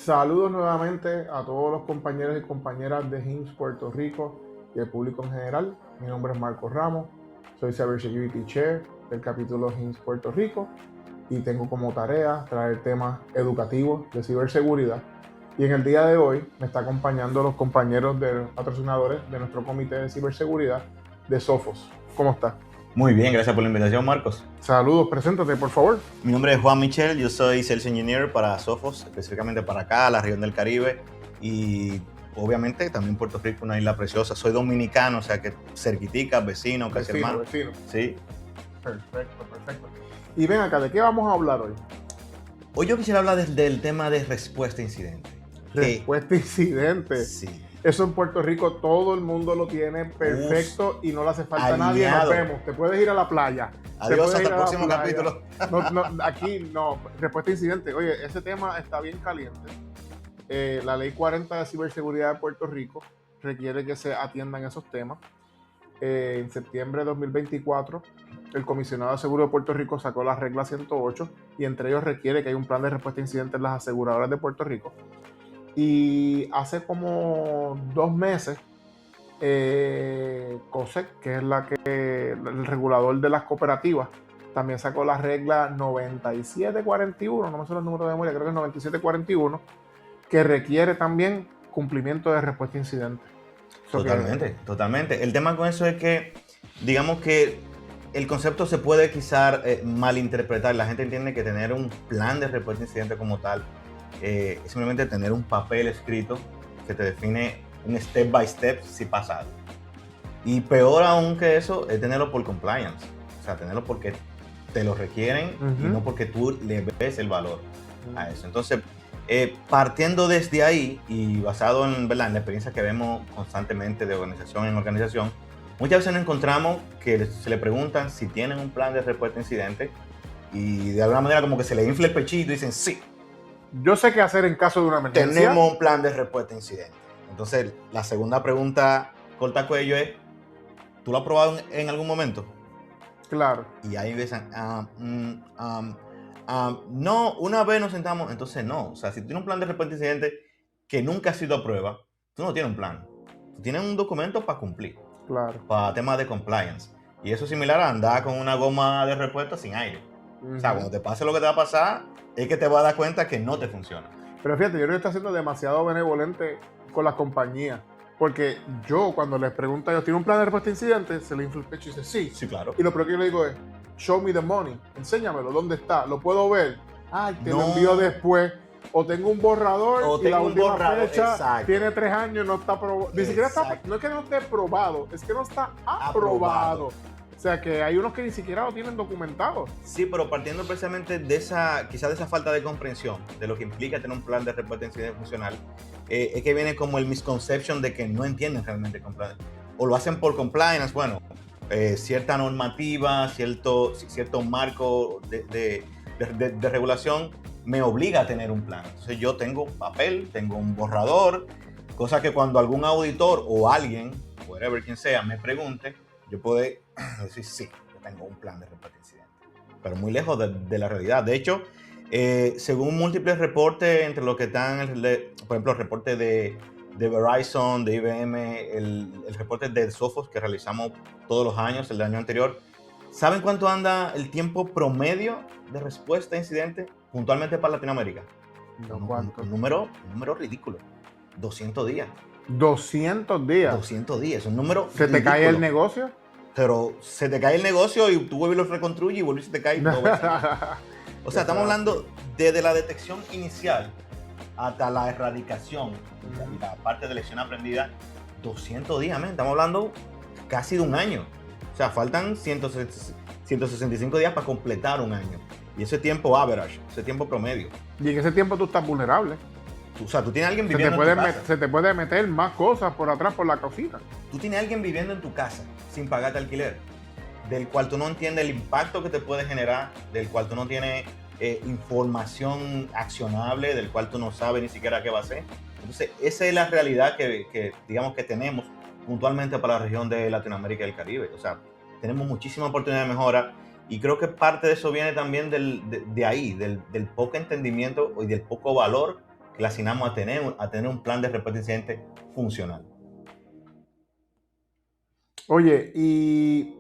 Saludos nuevamente a todos los compañeros y compañeras de HIMSS Puerto Rico y el público en general. Mi nombre es Marcos Ramos, soy Cybersecurity Chair del capítulo HIMSS Puerto Rico y tengo como tarea traer temas educativos de ciberseguridad. Y en el día de hoy me está acompañando los compañeros de los patrocinadores de nuestro comité de ciberseguridad de Sophos. ¿Cómo está? Muy bien, gracias por la invitación, Marcos. Saludos, preséntate por favor. Mi nombre es Juan Michel, yo soy Sales Engineer para Sophos, específicamente para acá, la región del Caribe y obviamente también Puerto Rico, una isla preciosa. Soy dominicano, o sea que cerquitica, vecino, casi hermano. Vecino. Sí. Perfecto. Y ven acá, ¿de qué vamos a hablar hoy? Hoy yo quisiera hablar del tema de respuesta a incidente. Respuesta a incidente. Sí. Eso en Puerto Rico todo el mundo lo tiene perfecto y no le hace falta a nadie. Nos vemos. Te puedes ir a la playa. Adiós, hasta el próximo capítulo. Aquí no. Respuesta a incidente. Oye, ese tema está bien caliente. La ley 40 de ciberseguridad de Puerto Rico requiere que se atiendan esos temas. En septiembre de 2024, el comisionado de seguro de Puerto Rico sacó la regla 108 y entre ellos requiere que haya un plan de respuesta a incidentes en las aseguradoras de Puerto Rico. Y hace como 2 meses, COSEC, que es el regulador de las cooperativas, también sacó la regla 9741, no me sé los números de memoria, creo que es 9741, que requiere también cumplimiento de respuesta a incidentes. Totalmente. El tema con eso es que, digamos que el concepto se puede quizás malinterpretar. La gente entiende que tener un plan de respuesta a incidente como tal es simplemente tener un papel escrito que te define un step by step si pasa algo. Y peor aún que eso es tenerlo por compliance. O sea, tenerlo porque te lo requieren y no porque tú le ves el valor a eso. Entonces, partiendo desde ahí y basado en la experiencia que vemos constantemente de organización en organización, muchas veces nos encontramos que se le preguntan si tienen un plan de respuesta a incidentes y de alguna manera como que se le infla el pechito y dicen sí. Yo sé qué hacer en caso de una emergencia. Tenemos un plan de respuesta a incidentes. Entonces, la segunda pregunta corta cuello es, ¿tú lo has probado en algún momento? Claro. Y ahí empiezan, no, una vez nos sentamos, entonces no. O sea, si tú tienes un plan de respuesta a incidentes que nunca ha sido a prueba, tú no tienes un plan. Tú tienes un documento para cumplir. Claro. Para temas de compliance. Y eso es similar a andar con una goma de respuesta sin aire. O sea, cuando te pase lo que te va a pasar, es que te vas a dar cuenta que no te funciona. Pero fíjate, yo creo que está siendo demasiado benevolente con las compañías. Porque yo, cuando les pregunto a ellos, ¿tiene un plan de respuesta a incidentes? Se le infla el pecho y dice, sí. Sí, claro. Y lo primero que yo le digo es, show me the money. Enséñamelo, ¿dónde está? ¿Lo puedo ver? Ay, te lo envío después. O tengo un borrador y la última fecha tiene 3 años, no está aprobado. Ni siquiera está, no es que no esté probado, es que no está aprobado. O sea que hay unos que ni siquiera lo tienen documentado. Sí, pero partiendo precisamente de quizás de esa falta de comprensión de lo que implica tener un plan de respuesta a incidentes funcional, es que viene como el misconception de que no entienden realmente compliance. O lo hacen por compliance, bueno, cierta normativa, cierto marco de regulación me obliga a tener un plan. Entonces yo tengo un papel, tengo un borrador, cosa que cuando algún auditor o alguien, whatever quien sea, me pregunte, yo puedo decir, sí, yo tengo un plan de respuesta a incidentes, pero muy lejos de la realidad. De hecho, según múltiples reportes, entre los que están, por ejemplo, el reporte de Verizon, de IBM, el reporte de Sophos que realizamos todos los años, el del año anterior, ¿saben cuánto anda el tiempo promedio de respuesta a incidentes puntualmente para Latinoamérica? No, ¿cuánto? Un número ridículo, 200 días. 200 días. 200 días, un número ¿Se ridículo. ¿Te cae el negocio? Pero se te cae el negocio y tú vuelves y lo reconstruyes y vuelves y se te cae todo eso. O sea, estamos hablando desde la detección inicial hasta la erradicación y la parte de lección aprendida, 200 días, man. Estamos hablando casi de un año. O sea, faltan 165 días para completar un año. Y ese tiempo average, ese tiempo promedio. Y en ese tiempo tú estás vulnerable. O sea, tú tienes a alguien viviendo en tu casa. Se te puede meter más cosas por atrás, por la cocina. Tú tienes a alguien viviendo en tu casa sin pagarte alquiler, del cual tú no entiendes el impacto que te puede generar, del cual tú no tienes información accionable, del cual tú no sabes ni siquiera qué va a hacer. Entonces, esa es la realidad que digamos que tenemos puntualmente para la región de Latinoamérica y el Caribe. O sea, tenemos muchísima oportunidad de mejora y creo que parte de eso viene también de ahí, del poco entendimiento y del poco valor que le asignamos a tener un plan de respuesta a incidentes funcional. Oye, ¿y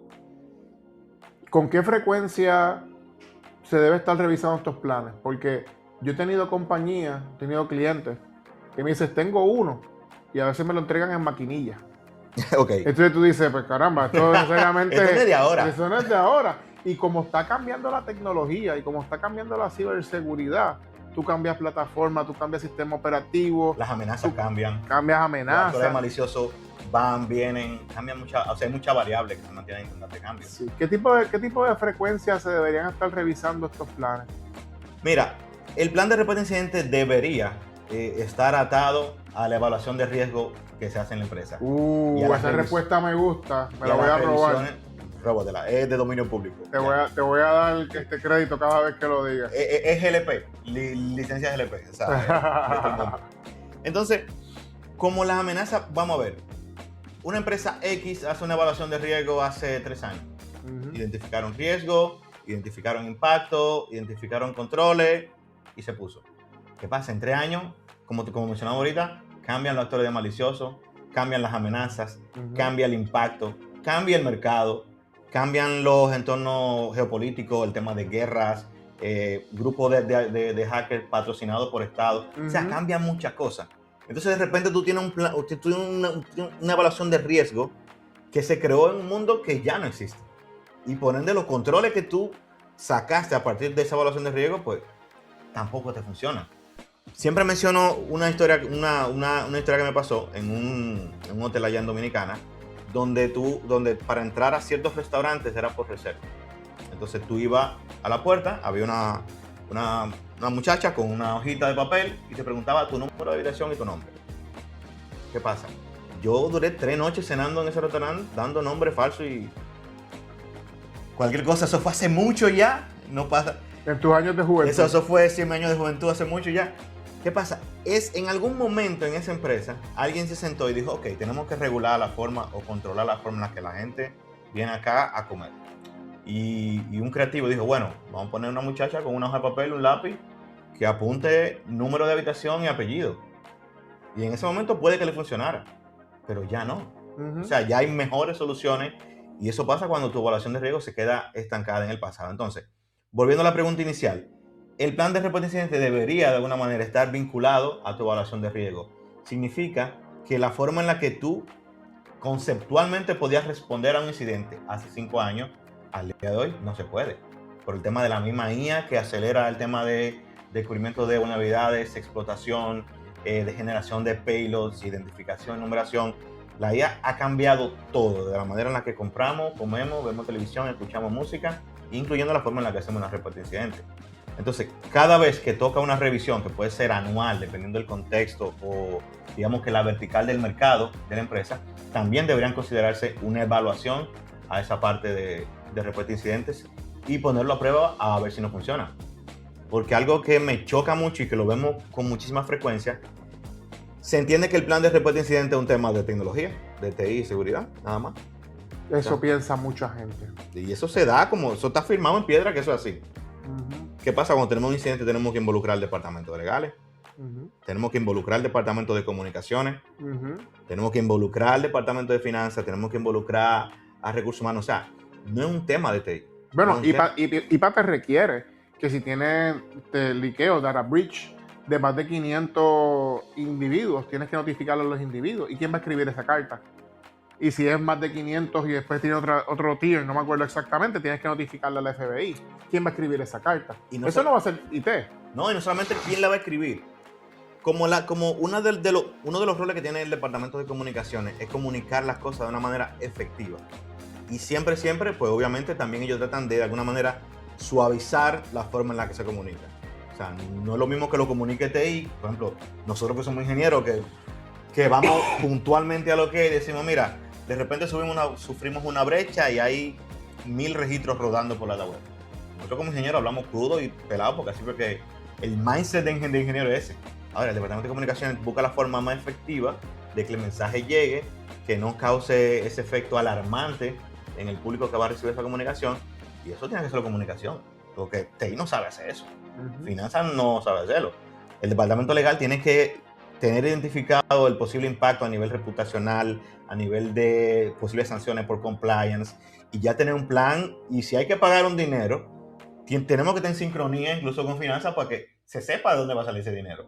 con qué frecuencia se debe estar revisando estos planes? Porque yo he tenido compañías, he tenido clientes que me dicen, tengo uno, y a veces me lo entregan en maquinilla. Ok. Entonces tú dices, pues caramba, esto necesariamente... Esto no es de ahora. Eso no es de ahora. Y como está cambiando la tecnología y como está cambiando la ciberseguridad, tú cambias plataforma, tú cambias sistema operativo. Las amenazas cambian. Cambias Los amenazas. actores maliciosos van, vienen, cambian muchas, o sea, hay muchas variables que se mantienen en constante cambio. Sí. ¿Qué tipo de frecuencia se deberían estar revisando estos planes? Mira, el plan de respuesta a incidentes debería estar atado a la evaluación de riesgo que se hace en la empresa. Esa respuesta me gusta, me la voy a robar. Róbatela, es de dominio público. Te voy a dar este crédito cada vez que lo digas. Es GLP, licencia GLP. O sea, entonces, como las amenazas, vamos a ver, una empresa X hace una evaluación de riesgo hace 3 años. Identificaron riesgo, identificaron impacto, identificaron controles y se puso. ¿Qué pasa? En 3 años, como mencionamos ahorita, cambian los actores de maliciosos, cambian las amenazas, cambia el impacto, cambia el mercado, cambian los entornos geopolíticos, el tema de guerras, grupos de hackers patrocinados por Estados. O sea, cambian muchas cosas. Entonces, de repente, tú tienes una evaluación de riesgo que se creó en un mundo que ya no existe. Y por ende, los controles que tú sacaste a partir de esa evaluación de riesgo, pues, tampoco te funcionan. Siempre menciono una historia que me pasó en un hotel allá en Dominicana, donde para entrar a ciertos restaurantes era por reserva. Entonces tú ibas a la puerta, había una muchacha con una hojita de papel y te preguntaba tu número de habitación y tu nombre. ¿Qué pasa? Yo duré 3 noches cenando en ese restaurante dando nombre falso y cualquier cosa. Eso fue hace mucho ya, no pasa. En tus años de juventud. Eso fue 100 años de juventud, hace mucho ya. ¿Qué pasa? En algún momento en esa empresa, alguien se sentó y dijo, ok, tenemos que regular la forma o controlar la forma en la que la gente viene acá a comer. Y un creativo dijo, bueno, vamos a poner una muchacha con una hoja de papel, un lápiz, que apunte número de habitación y apellido. Y en ese momento puede que le funcionara, pero ya no. O sea, ya hay mejores soluciones y eso pasa cuando tu evaluación de riesgo se queda estancada en el pasado. Entonces, volviendo a la pregunta inicial, el plan de respuesta a incidentes debería de alguna manera estar vinculado a tu evaluación de riesgo. Significa que la forma en la que tú conceptualmente podías responder a un incidente hace 5 años, al día de hoy no se puede. Por el tema de la misma IA que acelera el tema de descubrimiento de vulnerabilidades, explotación, de generación de payloads, identificación, numeración. La IA ha cambiado todo, de la manera en la que compramos, comemos, vemos televisión, escuchamos música, incluyendo la forma en la que hacemos una respuesta a incidentes. Entonces, cada vez que toca una revisión, que puede ser anual, dependiendo del contexto, o digamos que la vertical del mercado de la empresa, también deberían considerarse una evaluación a esa parte de respuesta a incidentes y ponerlo a prueba a ver si no funciona. Porque algo que me choca mucho y que lo vemos con muchísima frecuencia, se entiende que el plan de respuesta a incidentes es un tema de tecnología, de TI y seguridad, nada más. Eso piensa mucha gente. Y eso se da eso está firmado en piedra que eso es así. ¿Qué pasa cuando tenemos un incidente? Tenemos que involucrar al departamento de legales, tenemos que involucrar al departamento de comunicaciones, tenemos que involucrar al departamento de finanzas, tenemos que involucrar a recursos humanos. O sea, no es un tema de TI. Bueno, IPA te requiere que si tienes liqueo, data breach de más de 500 individuos, tienes que notificarle a los individuos. ¿Y quién va a escribir esa carta? Y si es más de 500 y después tiene otro tier, no me acuerdo exactamente, tienes que notificarle al FBI. ¿Quién va a escribir esa carta? Eso no va a ser IT. No, y no solamente quién la va a escribir. Como uno de los roles que tiene el departamento de comunicaciones es comunicar las cosas de una manera efectiva. Y siempre, pues obviamente también ellos tratan de alguna manera suavizar la forma en la que se comunica. O sea, no es lo mismo que lo comunique TI. Por ejemplo, nosotros que somos ingenieros, que vamos puntualmente a lo que decimos, mira, de repente sufrimos una brecha y hay 1000 registros rodando por la web. Nosotros como ingenieros hablamos crudo y pelado porque así porque el mindset de ingeniero es ese. Ahora, el departamento de comunicaciones busca la forma más efectiva de que el mensaje llegue, que no cause ese efecto alarmante en el público que va a recibir esa comunicación, y eso tiene que ser la comunicación, porque TI no sabe hacer eso, finanzas no sabe hacerlo, el departamento legal tiene que tener identificado el posible impacto a nivel reputacional, a nivel de posibles sanciones por compliance, y ya tener un plan. Y si hay que pagar un dinero, tenemos que estar en sincronía incluso con finanzas para que se sepa de dónde va a salir ese dinero.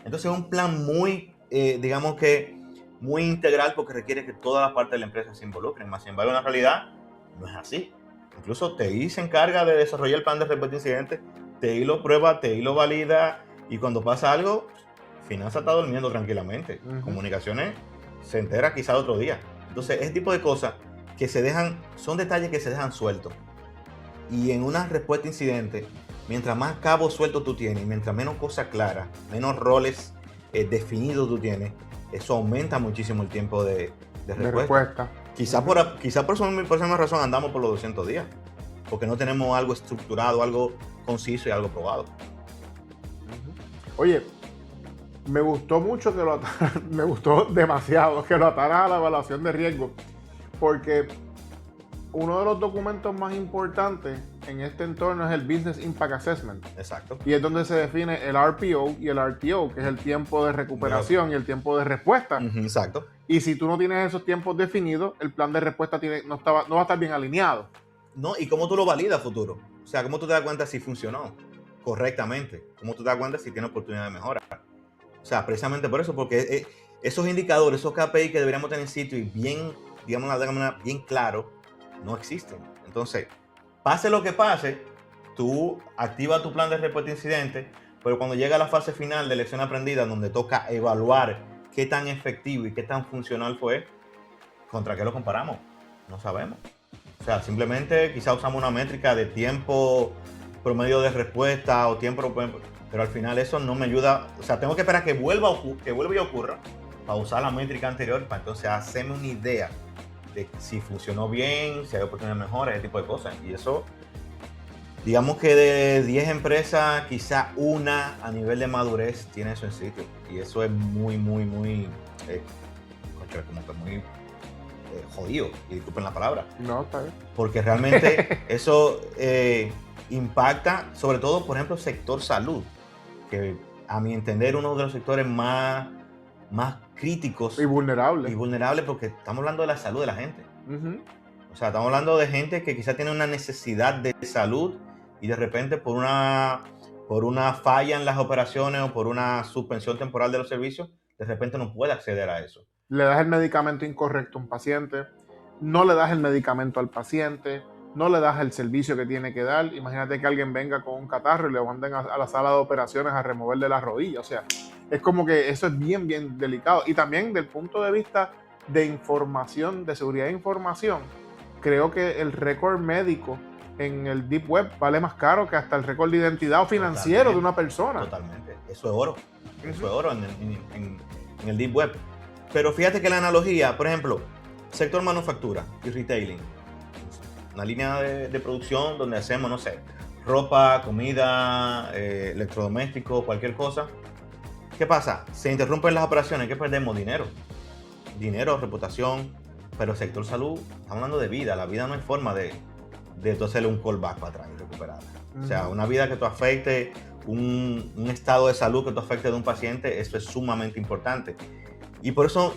Entonces es un plan muy, digamos que muy integral, porque requiere que todas las partes de la empresa se involucren. Más sin embargo, en la realidad no es así. Incluso TI se encarga de desarrollar el plan de respuesta a incidentes, TI lo prueba, TI lo valida, y cuando pasa algo, finanzas está durmiendo tranquilamente. Comunicaciones se entera quizá otro día. Entonces, ese tipo de cosas que se dejan, son detalles que se dejan sueltos. Y en una respuesta a incidente, mientras más cabos sueltos tú tienes, mientras menos cosas claras, menos roles definidos tú tienes, eso aumenta muchísimo el tiempo de respuesta. Quizá por esa misma razón andamos por los 200 días, porque no tenemos algo estructurado, algo conciso y algo probado. Oye, me gustó mucho que me gustó demasiado que lo ataras a la evaluación de riesgo, porque uno de los documentos más importantes en este entorno es el Business Impact Assessment. Exacto. Y es donde se define el RPO y el RTO, que es el tiempo de recuperación y el tiempo de respuesta. Exacto. Y si tú no tienes esos tiempos definidos, el plan de respuesta no va a estar bien alineado. No, ¿y cómo tú lo validas a futuro? O sea, ¿cómo tú te das cuenta si funcionó correctamente? ¿Cómo tú te das cuenta si tiene oportunidad de mejora? O sea, precisamente por eso, porque esos indicadores, esos KPI que deberíamos tener en sitio y bien, digamos de manera bien claro, no existen. Entonces, pase lo que pase, tú activas tu plan de respuesta a incidentes, pero cuando llega la fase final de lección aprendida, donde toca evaluar qué tan efectivo y qué tan funcional fue, ¿contra qué lo comparamos? No sabemos. O sea, simplemente quizá usamos una métrica de tiempo promedio de respuesta o tiempo, pero al final eso no me ayuda. O sea, tengo que esperar que vuelva y ocurra para usar la métrica anterior, para entonces hacerme una idea de si funcionó bien, si hay oportunidad de mejora, ese tipo de cosas. Y eso, digamos que de 10 empresas, quizá una a nivel de madurez tiene eso en sitio. Y eso es muy, como que muy jodido, y disculpen la palabra. No, está bien. Porque realmente eso impacta, sobre todo, por ejemplo, sector salud, que a mi entender uno de los sectores más críticos y vulnerables, porque estamos hablando de la salud de la gente. O sea, estamos hablando de gente que quizá tiene una necesidad de salud y de repente por una falla en las operaciones o por una suspensión temporal de los servicios, de repente no puede acceder a eso. Le das el medicamento incorrecto a un paciente, no le das el medicamento al paciente, no le das el servicio que tiene que dar. Imagínate que alguien venga con un catarro y le manden a la sala de operaciones a removerle la rodilla. O sea, es como que eso es bien, bien delicado. Y también del punto de vista de información, de seguridad de información, creo que el récord médico en el Deep Web vale más caro que hasta el récord de identidad o financiero de una persona. Totalmente. Eso es oro. Eso es oro en el Deep Web. Pero fíjate que la analogía, por ejemplo, sector manufactura y retailing, una línea de producción donde hacemos, no sé, ropa, comida, electrodomésticos, cualquier cosa. ¿Qué pasa? Se interrumpen las operaciones, ¿qué perdemos? Dinero, reputación. Pero sector salud, estamos hablando de vida. La vida no hay forma de tú hacerle un callback para atrás y recuperarla. O sea, una vida que tú afecte, un estado de salud que tú afecte de un paciente, eso es sumamente importante. Y por eso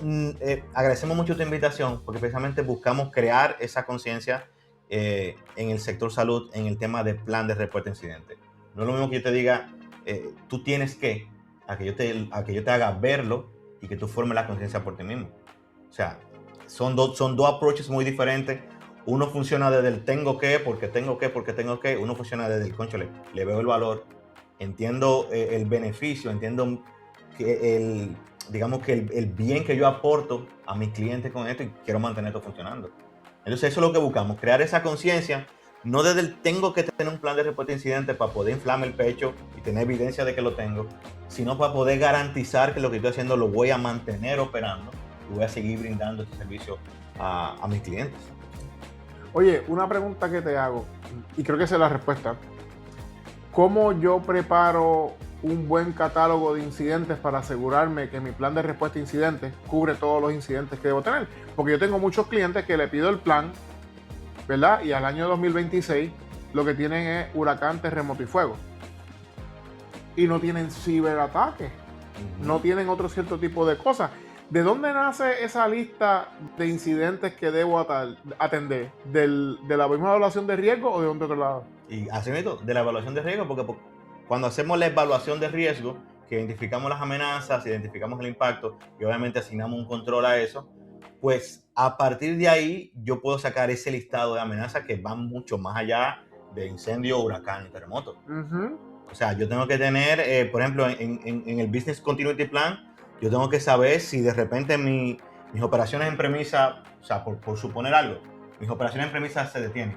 agradecemos mucho tu invitación, porque precisamente buscamos crear esa conciencia en el sector salud, en el tema de plan de respuesta a incidentes. No es lo mismo que yo te diga, tú tienes que, a que yo te haga verlo y que tú formes la conciencia por ti mismo. O sea, son dos approaches muy diferentes. Uno funciona desde el tengo que, porque tengo que. Uno funciona desde el concho, le veo el valor, entiendo el beneficio, entiendo que digamos que el bien que yo aporto a mis clientes con esto y quiero mantener esto funcionando. Entonces eso es lo que buscamos, crear esa conciencia, no desde el tengo que tener un plan de respuesta a incidentes para poder inflarme el pecho y tener evidencia de que lo tengo, sino para poder garantizar que lo que estoy haciendo lo voy a mantener operando y voy a seguir brindando este servicio a mis clientes. Oye, una pregunta que te hago, y creo que esa es la respuesta. ¿Cómo yo preparo un buen catálogo de incidentes para asegurarme que mi plan de respuesta a incidentes cubre todos los incidentes que debo tener? Porque yo tengo muchos clientes que le pido el plan, ¿verdad? Y al año 2026 lo que tienen es huracán, terremoto y fuego. y no tienen ciberataques, no tienen otro cierto tipo de cosas. ¿De dónde nace esa lista de incidentes que debo atender? ¿De la misma evaluación de riesgo o de otro lado? Y así mismo, de la evaluación de riesgo, porque cuando hacemos la evaluación de riesgo, que identificamos las amenazas, identificamos el impacto y obviamente asignamos un control a eso, pues a partir de ahí yo puedo sacar ese listado de amenazas que van mucho más allá de incendio, huracán y terremoto. O sea, yo tengo que tener, por ejemplo, en el Business Continuity Plan, yo tengo que saber si de repente mis operaciones en premisa, o sea, por suponer algo, mis operaciones en premisa se detienen.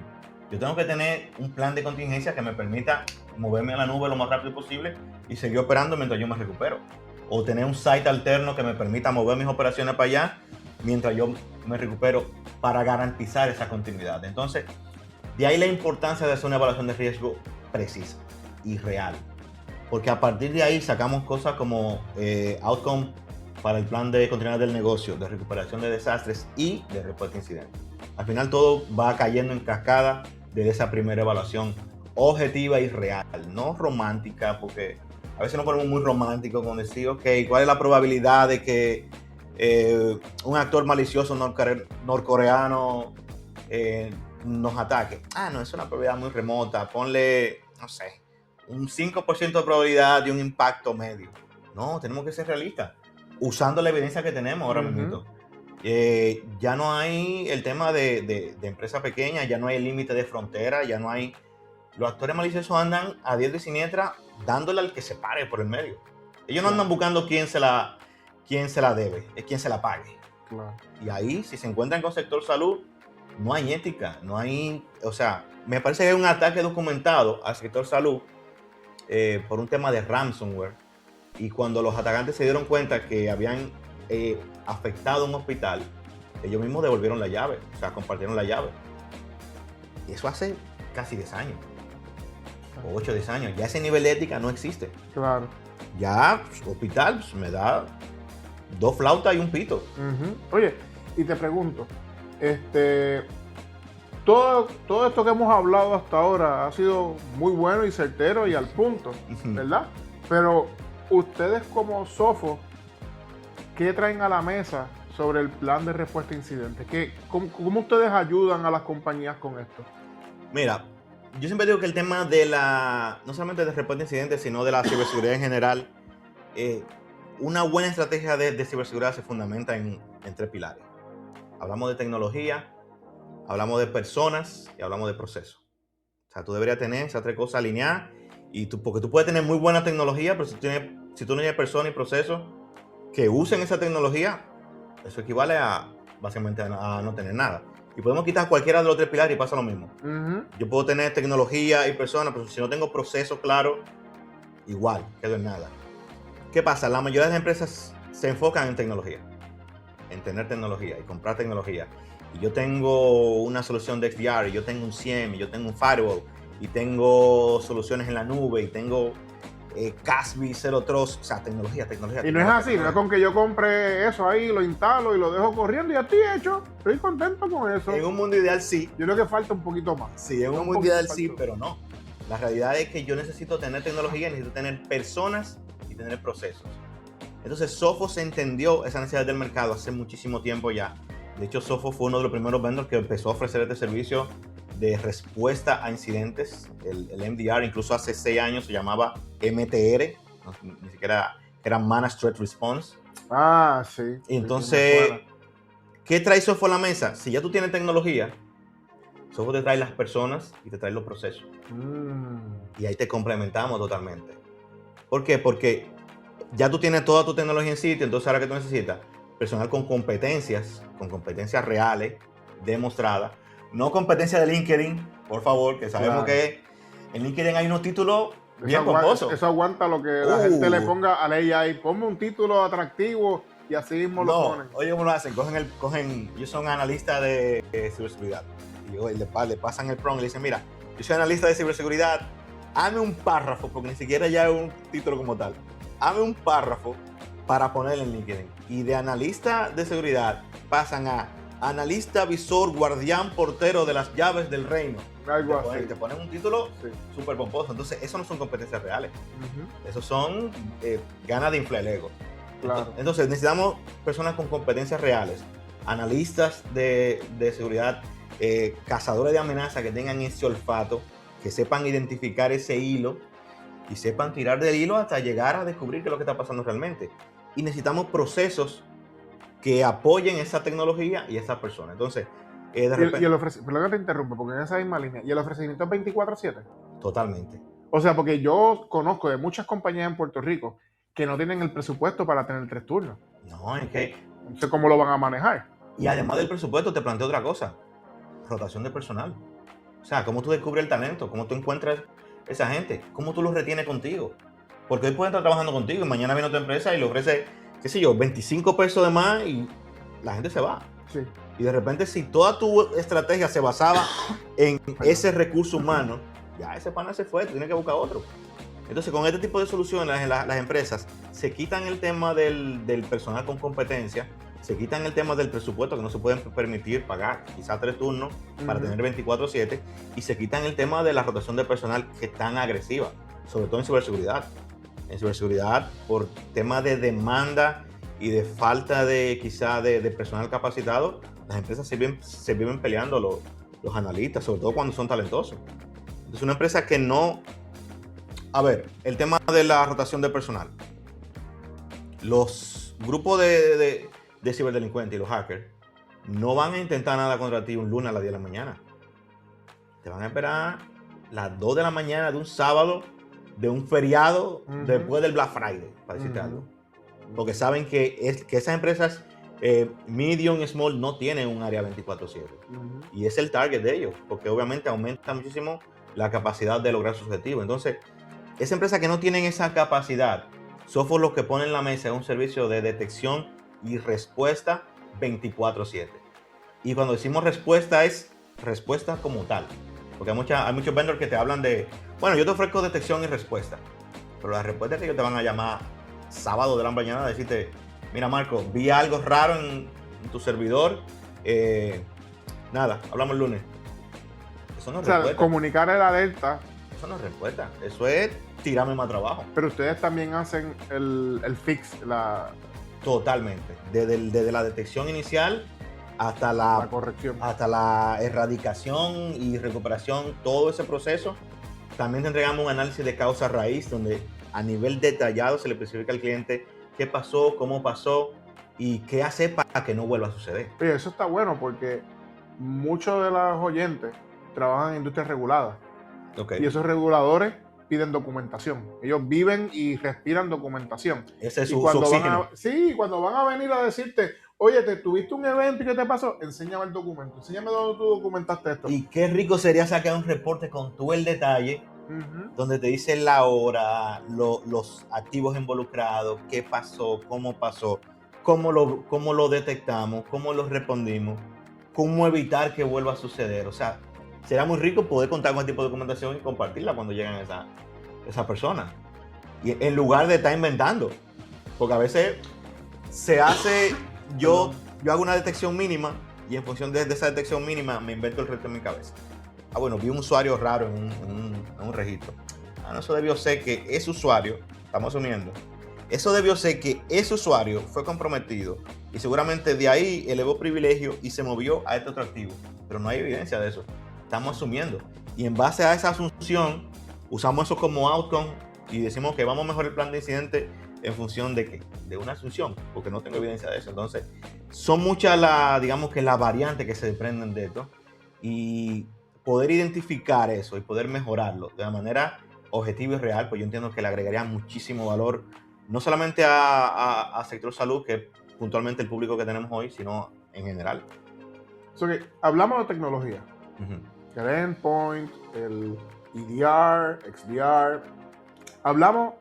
Yo tengo que tener un plan de contingencia que me permita moverme a la nube lo más rápido posible y seguir operando mientras yo me recupero. O tener un site alterno que me permita mover mis operaciones para allá mientras yo me recupero para garantizar esa continuidad. Entonces, de ahí la importancia de hacer una evaluación de riesgo precisa y real. Porque a partir de ahí sacamos cosas como outcome para el plan de continuidad del negocio, de recuperación de desastres y de respuesta a incidentes. Al final todo va cayendo en cascada de esa primera evaluación objetiva y real, no romántica, porque a veces nos ponemos muy románticos con decir, ok, ¿cuál es la probabilidad de que un actor malicioso norcoreano nos ataque? No, es una probabilidad muy remota, ponle, no sé, un 5% de probabilidad de un impacto medio. No, tenemos que ser realistas, usando la evidencia que tenemos ahora mismo. Ya no hay el tema de empresa pequeña, ya no hay el límite de frontera, ya no hay... Los actores maliciosos andan a diestra y siniestra dándole al que se pare por el medio. Ellos no andan buscando quién se la debe, es quién se la pague. Claro. Y ahí, si se encuentran con sector salud, no hay ética, no hay... O sea, me parece que hay un ataque documentado al sector salud por un tema de ransomware. Y cuando los atacantes se dieron cuenta que habían afectado un hospital, ellos mismos devolvieron la llave, o sea, compartieron la llave. Y eso hace casi 10 años, o 8 o 10 años. Ya ese nivel de ética no existe. Claro. Ya, hospital, pues, me da 2 flautas y un pito. Oye, y te pregunto, todo esto que hemos hablado hasta ahora ha sido muy bueno y certero y al punto, ¿verdad? Pero ustedes como Sophos, ¿qué traen a la mesa sobre el plan de respuesta a incidentes? ¿Cómo ustedes ayudan a las compañías con esto? Mira, yo siempre digo que el tema de no solamente de respuesta a incidentes, sino de la ciberseguridad en general, una buena estrategia de ciberseguridad se fundamenta en 3 pilares. Hablamos de tecnología, hablamos de personas y hablamos de procesos. O sea, tú deberías tener esas 3 cosas alineadas, porque tú puedes tener muy buena tecnología, pero si tú no tienes personas y procesos que usen esa tecnología, eso equivale básicamente a no tener nada. Y podemos quitar cualquiera de los 3 pilares y pasa lo mismo. Yo puedo tener tecnología y personas, pero si no tengo proceso claro, igual, quedo en nada. ¿Qué pasa? La mayoría de las empresas se enfocan en tecnología, en tener tecnología y comprar tecnología. Y yo tengo una solución de XDR, y yo tengo un SIEM, y yo tengo un firewall, y tengo soluciones en la nube, y tengo CASB, Zero Trust, o sea, tecnología. Y no es así, no es con que yo compre eso ahí, lo instalo y lo dejo corriendo y ya estoy hecho. Estoy contento con eso. En un mundo ideal sí. Yo creo que falta un poquito más. Sí, en un mundo ideal sí, pero no. La realidad es que yo necesito tener tecnología, necesito tener personas y tener procesos. Entonces Sophos entendió esa necesidad del mercado hace muchísimo tiempo ya. De hecho, Sophos fue uno de los primeros vendors que empezó a ofrecer este servicio de respuesta a incidentes, el MDR. Incluso hace 6 años se llamaba MTR, ni siquiera era Managed Threat Response. Sí. Y entonces, ¿qué trae Sophos a la mesa? Si ya tú tienes tecnología, Sophos te trae las personas y te trae los procesos. Y ahí te complementamos totalmente. ¿Por qué? Porque ya tú tienes toda tu tecnología en sitio, entonces ahora que tú necesitas personal con competencias reales, demostradas. No competencia de LinkedIn, por favor, que sabemos que en LinkedIn hay unos títulos bien pomposos. Eso aguanta lo que la gente le ponga a la AI. Ponme un título atractivo y así mismo lo ponen. Oye, ¿cómo lo hacen? Ellos son analistas de ciberseguridad. Y le pasan el prompt y le dicen, mira, yo soy analista de ciberseguridad, hazme un párrafo, porque ni siquiera ya es un título como tal. Hazme un párrafo para ponerlo en LinkedIn. Y de analista de seguridad pasan a analista, visor, guardián, portero de las llaves del reino. Algo te así. te ponen un título Sí. súper pomposo. Entonces, eso no son competencias reales. Ujú, Esos son ganas de inflar el ego. claro. Entonces, necesitamos personas con competencias reales, analistas de seguridad, cazadores de amenazas que tengan ese olfato, que sepan identificar ese hilo y sepan tirar del hilo hasta llegar a descubrir qué es lo que está pasando realmente. Y necesitamos procesos que apoyen esa tecnología y esa persona. Entonces, de repente, Perdón que te interrumpa, porque en esa misma línea, ¿y el ofrecimiento es 24/7? totalmente. O sea, porque yo conozco de muchas compañías en Puerto Rico que no tienen el presupuesto para tener 3 turnos. No, es que, No sé cómo lo van a manejar. y además del presupuesto, te planteo otra cosa: rotación de personal. O sea, cómo tú descubres el talento, cómo tú encuentras esa gente, cómo tú los retienes contigo. Porque hoy pueden estar trabajando contigo y mañana viene otra empresa y le ofrece, qué sé yo, 25 pesos de más y la gente se va. Sí. Y de repente, si toda tu estrategia se basaba en ese recurso humano, ya ese pana se fue, tú tienes que buscar otro. Entonces, con este tipo de soluciones, las empresas se quitan el tema del personal con competencia, se quitan el tema del presupuesto, que no se pueden permitir pagar quizás 3 turnos para Ujú. tener 24/7, y se quitan el tema de la rotación de personal, que es tan agresiva, sobre todo en ciberseguridad. En ciberseguridad, por tema de demanda y de falta de quizá de personal capacitado, las empresas se viven peleando los analistas, sobre todo cuando son talentosos. Entonces, una empresa que no... A ver, el tema de la rotación de personal. Los grupos de ciberdelincuentes y los hackers no van a intentar nada contra ti un lunes a las 10 de la mañana. Te van a esperar las 2 de la mañana de un sábado, de un feriado, después del Black Friday, para decirte algo. Porque saben que esas empresas medium y small no tienen un área 24/7. Y es el target de ellos, porque obviamente aumenta muchísimo la capacidad de lograr sus objetivos. Entonces, esa empresa que no tienen esa capacidad, Software lo que pone en la mesa es un servicio de detección y respuesta 24/7. Y cuando decimos respuesta, es respuesta como tal. Porque hay muchos vendors que te hablan de, bueno, yo te ofrezco detección y respuesta. Pero la respuesta es que ellos te van a llamar sábado de la mañana a decirte, mira Marco, vi algo raro en tu servidor. Nada, hablamos el lunes. Eso no es respuesta. Comunicar el alerta. Eso no es respuesta. Eso es tirarme más trabajo. Pero ustedes también hacen el fix, Totalmente. Desde la detección inicial hasta la corrección. hasta la erradicación y recuperación, todo ese proceso. También te entregamos un análisis de causa raíz, donde a nivel detallado se le especifica al cliente qué pasó, cómo pasó y qué hacer para que no vuelva a suceder. Oye, eso está bueno porque muchos de los oyentes trabajan en industrias reguladas. Okay. Y esos reguladores piden documentación. Ellos viven y respiran documentación. Ese es y su cuando oxígeno. cuando van a venir a decirte, oye, tuviste un evento y ¿qué te pasó? Enséñame el documento. Enséñame dónde tú documentaste esto. Y qué rico sería sacar un reporte con todo el detalle, donde te dice la hora, los activos involucrados, qué pasó, cómo lo detectamos, cómo lo respondimos, cómo evitar que vuelva a suceder. O sea, será muy rico poder contar con este tipo de documentación y compartirla cuando llegan esas personas. Y en lugar de estar inventando. Porque a veces se hace, yo hago una detección mínima y en función de esa detección mínima me invento el resto en mi cabeza. Ah, bueno, vi un usuario raro en un registro. Ah, no, eso debió ser que ese usuario, estamos asumiendo, eso debió ser que ese usuario fue comprometido y seguramente de ahí elevó privilegio y se movió a este otro activo. Pero no hay evidencia de eso. Estamos asumiendo. Y en base a esa asunción, usamos eso como outcome y decimos que vamos a mejorar el plan de incidente en función de ¿qué? De una asunción, porque no tengo evidencia de eso. Entonces, son muchas digamos que las variantes que se desprenden de esto y poder identificar eso y poder mejorarlo de una manera objetiva y real, pues yo entiendo que le agregaría muchísimo valor, no solamente a sector salud, que es puntualmente el público que tenemos hoy, sino en general. Hablamos de tecnología. El endpoint, el EDR, XDR. Hablamos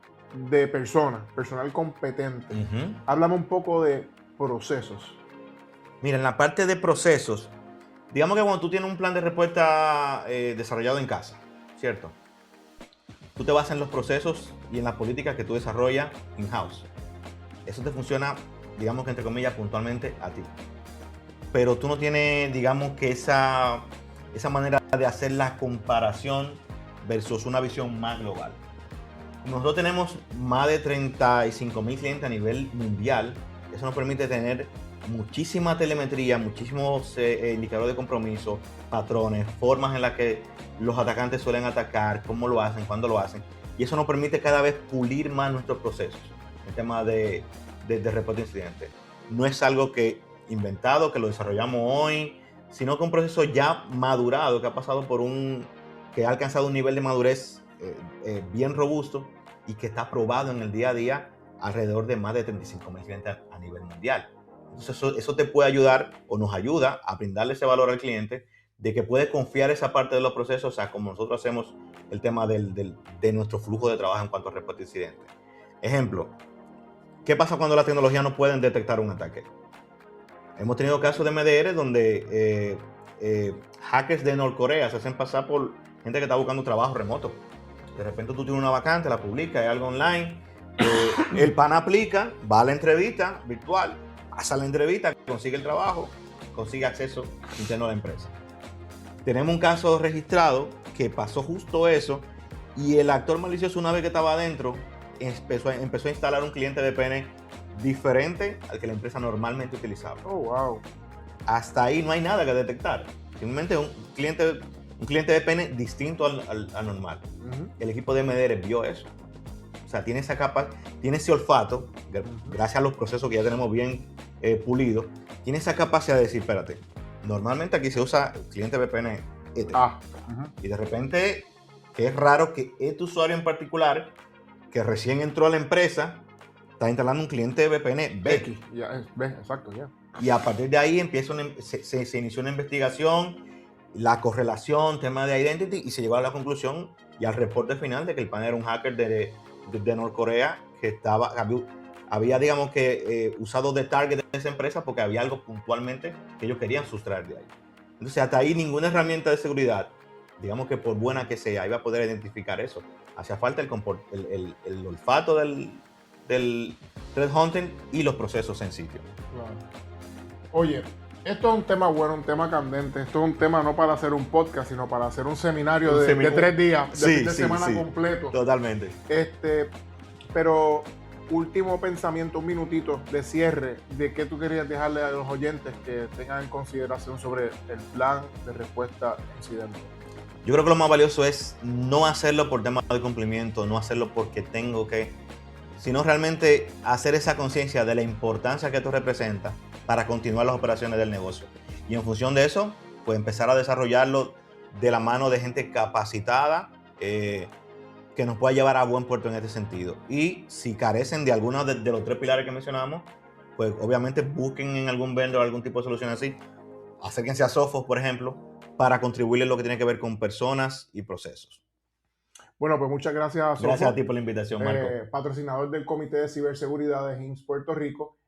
de personal competente. Hablamos un poco de procesos. Mira, en la parte de procesos, digamos que cuando tú tienes un plan de respuesta desarrollado en casa, ¿cierto? Tú te basas en los procesos y en las políticas que tú desarrollas in-house. Eso te funciona, digamos que entre comillas, puntualmente a ti. Pero tú no tienes, digamos que esa manera de hacer la comparación versus una visión más global. Nosotros tenemos más de 35,000 clientes a nivel mundial. Eso nos permite tener muchísima telemetría, muchísimos indicadores de compromiso, patrones, formas en las que los atacantes suelen atacar, cómo lo hacen, cuándo lo hacen. Y eso nos permite cada vez pulir más nuestros procesos. El tema de reporte de incidentes. No es algo que inventado, que lo desarrollamos hoy, sino que un proceso ya madurado, que ha pasado que ha alcanzado un nivel de madurez bien robusto y que está probado en el día a día alrededor de más de 35,000 clientes a nivel mundial. Entonces eso te puede ayudar o nos ayuda a brindarle ese valor al cliente de que puede confiar esa parte de los procesos, o sea, como nosotros hacemos el tema de nuestro flujo de trabajo en cuanto a reporte de incidentes. Ejemplo, ¿qué pasa cuando la tecnología no puede detectar un ataque? Hemos tenido casos de MDR donde hackers de Norcorea se hacen pasar por gente que está buscando trabajo remoto. De repente tú tienes una vacante, la publicas, hay algo online, el pana aplica, va a la entrevista virtual, pasa la entrevista, consigue el trabajo, consigue acceso interno a la empresa. Tenemos un caso registrado que pasó justo eso y el actor malicioso, una vez que estaba adentro, empezó a instalar un cliente VPN diferente al que la empresa normalmente utilizaba. Oh, wow. Hasta ahí no hay nada que detectar. Simplemente un cliente VPN distinto al normal. Uh-huh. El equipo de MDR vio eso. O sea, tiene ese olfato, gracias a los procesos que ya tenemos bien pulidos, tiene esa capacidad de decir, espérate, normalmente aquí se usa el cliente VPN este. Uh-huh. Y de repente, que es raro que este usuario en particular, que recién entró a la empresa, está instalando un cliente VPN B. X. Exacto, ya. Y a partir de ahí se inició una investigación, la correlación, tema de identity, y se llegó a la conclusión y al reporte final de que el pan era un hacker de Norcorea que había digamos que usado de target de esa empresa porque había algo puntualmente que ellos querían sustraer de ahí. Entonces hasta ahí ninguna herramienta de seguridad, digamos que por buena que sea, iba a poder identificar eso. Hacía falta el olfato del threat hunting y los procesos en sitio. Claro. Oye, esto es un tema bueno, un tema candente. Esto es un tema no para hacer un podcast, sino para hacer un seminario de 3 días, de fin de semana completo. Totalmente. Pero último pensamiento, un minutito de cierre, de qué tú querías dejarle a los oyentes que tengan en consideración sobre el plan de respuesta a incidentes. Yo creo que lo más valioso es no hacerlo por temas de cumplimiento, no hacerlo porque tengo que, sino realmente hacer esa conciencia de la importancia que esto representa para continuar las operaciones del negocio. Y en función de eso, pues empezar a desarrollarlo de la mano de gente capacitada que nos pueda llevar a buen puerto en este sentido. Y si carecen de alguno de los 3 pilares que mencionamos, pues obviamente busquen en algún vendor algún tipo de solución así. Acérquense a Sophos, por ejemplo, para contribuirle en lo que tiene que ver con personas y procesos. Bueno, pues muchas gracias a Sophos. Gracias a ti por la invitación, Marco. Patrocinador del Comité de Ciberseguridad de HIMSS Puerto Rico.